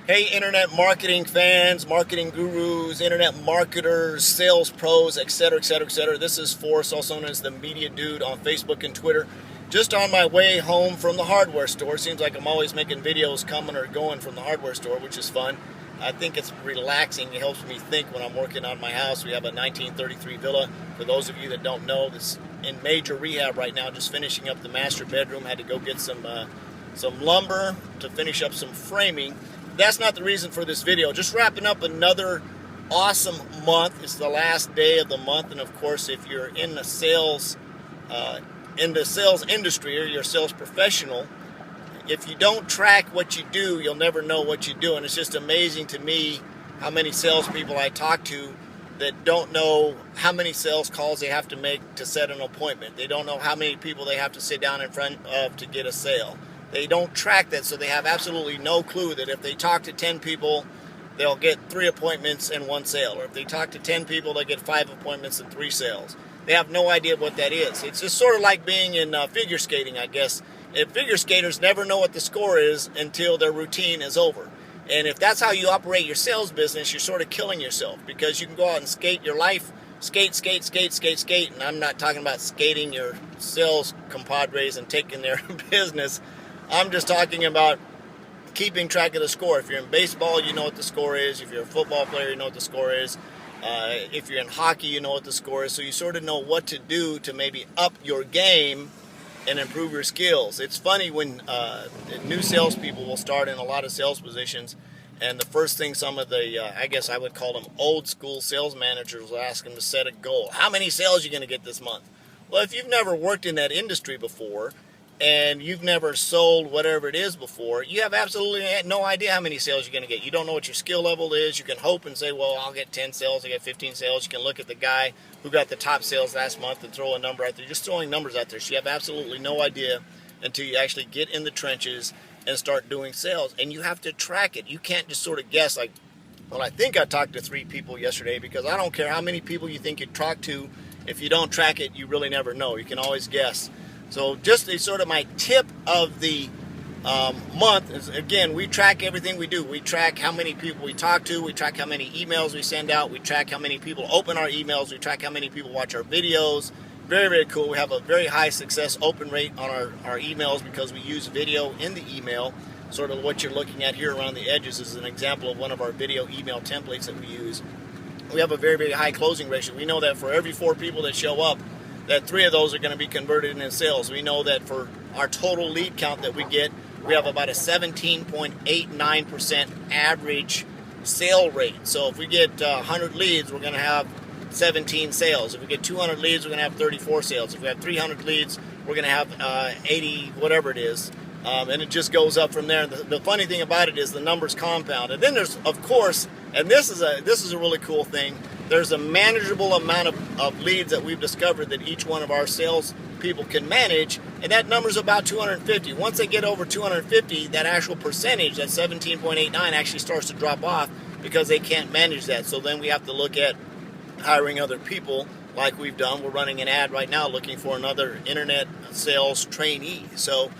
Hey, internet marketing fans, marketing gurus, internet marketers, sales pros, etc., etc., etc. This is Forrest, also known as the Media Dude on Facebook and Twitter. Just on my way home from the hardware store. Seems like I'm always making videos coming or going from the hardware store, which is fun. I think it's relaxing. It helps me think when I'm working on my house. We have a 1933 villa. For those of you that don't know, this in major rehab right now. Just finishing up the master bedroom. Had to go get some lumber to finish up some framing. That's not the reason for this video. Just wrapping up another awesome month. It's the last day of the month, and of course, if you're in the sales industry or you're a sales professional, if you don't track what you do, you'll never know what you do. And it's just amazing to me how many salespeople I talk to that don't know how many sales calls they have to make to set an appointment. They don't know how many people they have to sit down in front of to get a sale. They don't track that, so they have absolutely no clue that if they talk to 10 people, they'll get 3 appointments and 1 sale. Or if they talk to 10 people, they'll get 5 appointments and 3 sales. They have no idea what that is. It's just sort of like being in figure skating, I guess. If figure skaters never know what the score is until their routine is over. And if that's how you operate your sales business, you're sort of killing yourself, because you can go out and skate your life, skate, and I'm not talking about skating your sales compadres and taking their business. I'm just talking about keeping track of the score. If you're in baseball, you know what the score is. If you're a football player, you know what the score is. If you're in hockey, you know what the score is. So you sort of know what to do to maybe up your game and improve your skills. It's funny when new salespeople will start in a lot of sales positions, and the first thing some of the, I guess I would call them old school sales managers, will ask them to set a goal. How many sales are you going to get this month? Well, if you've never worked in that industry before, and you've never sold whatever it is before, you have absolutely no idea how many sales you're going to get. You don't know what your skill level is. You can hope and say, well, I'll get 10 sales, I get 15 sales. You can look at the guy who got the top sales last month and throw a number out there. Just throwing numbers out there. So you have absolutely no idea until you actually get in the trenches and start doing sales. And you have to track it. You can't just sort of guess like, well, I think I talked to 3 people yesterday, because I don't care how many people you think you talk to. If you don't track it, you really never know. You can always guess. So just sort of my tip of the month is, again, we track everything we do. We track how many people we talk to. We track how many emails we send out. We track how many people open our emails. We track how many people watch our videos. Very, very cool. We have a very high success open rate on our emails, because we use video in the email. Sort of what you're looking at here around the edges is an example of one of our video email templates that we use. We have a very, very high closing ratio. We know that for every 4 people that show up, that 3 of those are going to be converted into sales. We know that for our total lead count that we get, we have about a 17.89% average sale rate. So if we get 100 leads, we're going to have 17 sales. If we get 200 leads, we're going to have 34 sales. If we have 300 leads, we're going to have 80, whatever it is. And it just goes up from there. The funny thing about it is the numbers compound. And then there's, of course, and this is a really cool thing, there's a manageable amount of leads that we've discovered that each one of our sales people can manage, and that number's about 250. Once they get over 250, that actual percentage, that 17.89, actually starts to drop off, because they can't manage that. So then we have to look at hiring other people, like we've done. We're running an ad right now looking for another internet sales trainee. So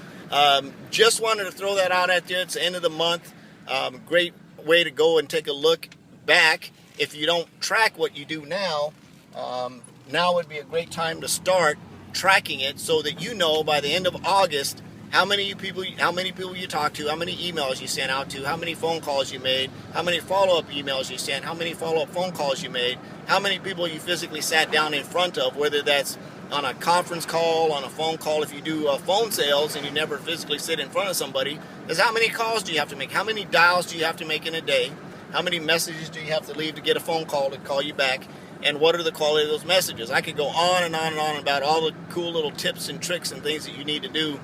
just wanted to throw that out at you. It's the end of the month. Great way to go and take a look back. If you don't track what you do now, now would be a great time to start tracking it, so that you know by the end of August how many people you talked to, how many emails you sent out to, how many phone calls you made, how many follow-up emails you sent, how many follow-up phone calls you made, how many people you physically sat down in front of, whether that's on a conference call, on a phone call. If you do phone sales and you never physically sit in front of somebody, is how many calls do you have to make, how many dials do you have to make in a day, how many messages do you have to leave to get a phone call to call you back, and what are the quality of those messages. I could go on and on and on about all the cool little tips and tricks and things that you need to do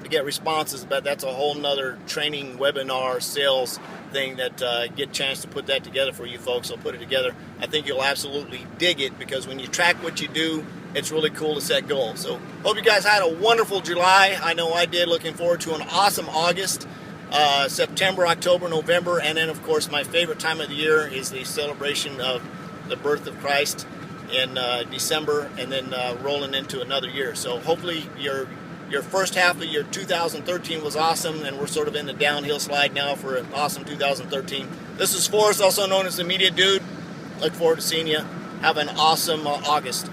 to get responses, but that's a whole nother training webinar sales thing that get a chance to put that together for you folks. I'll put it together. I think you'll absolutely dig it, because when you track what you do, it's really cool to set goals. So hope you guys had a wonderful July. I know I did. Looking forward to an awesome August, September, October, November, and then of course my favorite time of the year is the celebration of the birth of Christ in December, and then rolling into another year. So hopefully you're Your first half of your 2013 was awesome, and we're sort of in the downhill slide now for an awesome 2013. This is Forrest, also known as the Media Dude. Look forward to seeing you. Have an awesome August.